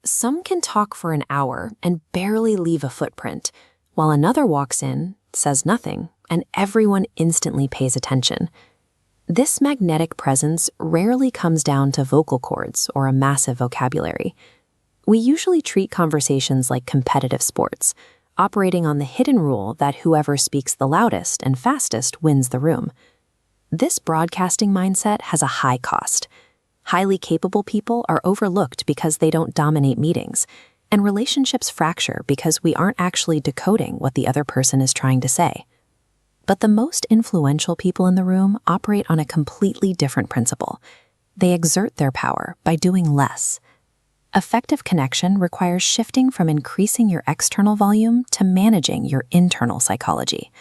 Some can talk for an hour and barely leave a footprint, while another walks in, says nothing, and everyone instantly pays attention. This magnetic presence rarely comes down to vocal cords or a massive vocabulary. We usually treat conversations like competitive sports, operating on the hidden rule that whoever speaks the loudest and fastest wins the room. This broadcasting mindset has a high cost. Highly capable people are overlooked because they don't dominate meetings, and relationships fracture because we aren't actually decoding what the other person is trying to say. But the most influential people in the room operate on a completely different principle. They exert their power by doing less. Effective connection requires shifting from increasing your external volume to managing your internal psychology.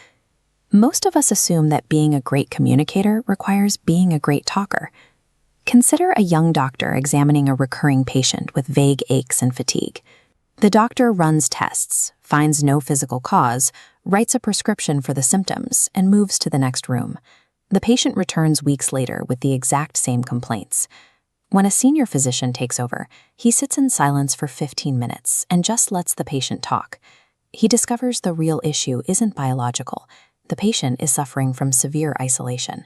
Most of us assume that being a great communicator requires being a great talker. Consider a young doctor examining a recurring patient with vague aches and fatigue. The doctor runs tests, finds no physical cause, writes a prescription for the symptoms, and moves to the next room. The patient returns weeks later with the exact same complaints. When a senior physician takes over, he sits in silence for 15 minutes and just lets the patient talk. He discovers the real issue isn't biological. The patient is suffering from severe isolation.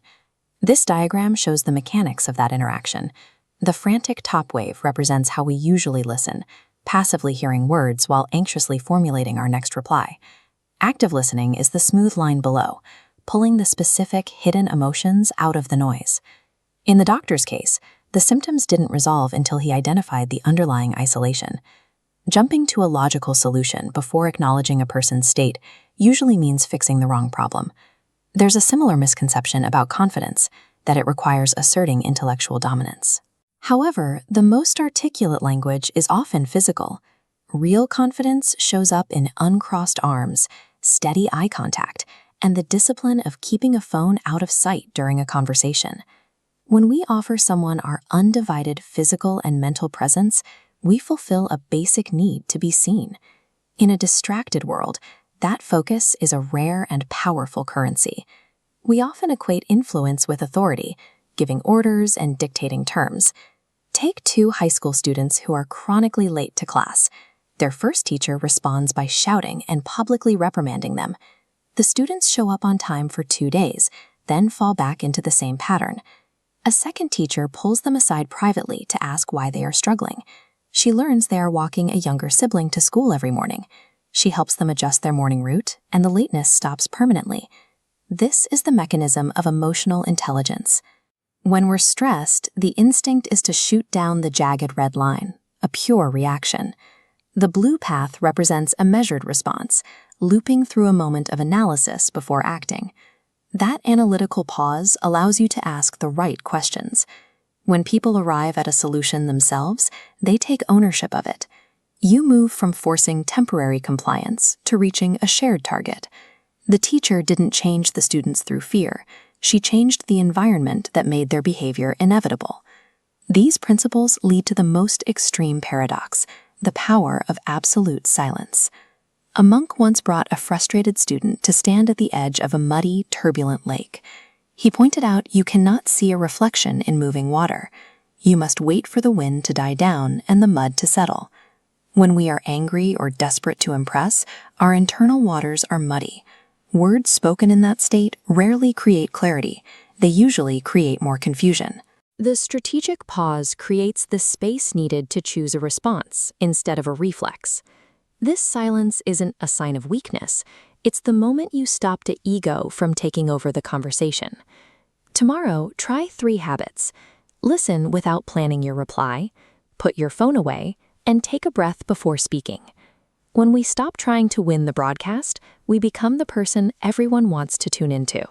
This diagram shows the mechanics of that interaction. The frantic top wave represents how we usually listen, passively hearing words while anxiously formulating our next reply. Active listening is the smooth line below, pulling the specific hidden emotions out of the noise. In the doctor's case, the symptoms didn't resolve until he identified the underlying isolation. Jumping to a logical solution before acknowledging a person's state usually means fixing the wrong problem. There's a similar misconception about confidence, that it requires asserting intellectual dominance. However, the most articulate language is often physical. Real confidence shows up in uncrossed arms, steady eye contact, and the discipline of keeping a phone out of sight during a conversation. When we offer someone our undivided physical and mental presence, we fulfill a basic need to be seen. In a distracted world, that focus is a rare and powerful currency. We often equate influence with authority, giving orders and dictating terms. Take two high school students who are chronically late to class. Their first teacher responds by shouting and publicly reprimanding them. The students show up on time for 2 days, then fall back into the same pattern. A second teacher pulls them aside privately to ask why they are struggling. She learns they are walking a younger sibling to school every morning. She helps them adjust their morning route, and the lateness stops permanently. This is the mechanism of emotional intelligence. When we're stressed, the instinct is to shoot down the jagged red line, a pure reaction. The blue path represents a measured response, looping through a moment of analysis before acting. That analytical pause allows you to ask the right questions. When people arrive at a solution themselves, they take ownership of it. You move from forcing temporary compliance to reaching a shared target. The teacher didn't change the students through fear. She changed the environment that made their behavior inevitable. These principles lead to the most extreme paradox, the power of absolute silence. A monk once brought a frustrated student to stand at the edge of a muddy, turbulent lake. He pointed out you cannot see a reflection in moving water. You must wait for the wind to die down and the mud to settle. When we are angry or desperate to impress, our internal waters are muddy. Words spoken in that state rarely create clarity. They usually create more confusion. The strategic pause creates the space needed to choose a response instead of a reflex. This silence isn't a sign of weakness. It's the moment you stop the ego from taking over the conversation. Tomorrow, try 3 habits. Listen without planning your reply, put your phone away, and take a breath before speaking. When we stop trying to win the broadcast, we become the person everyone wants to tune into.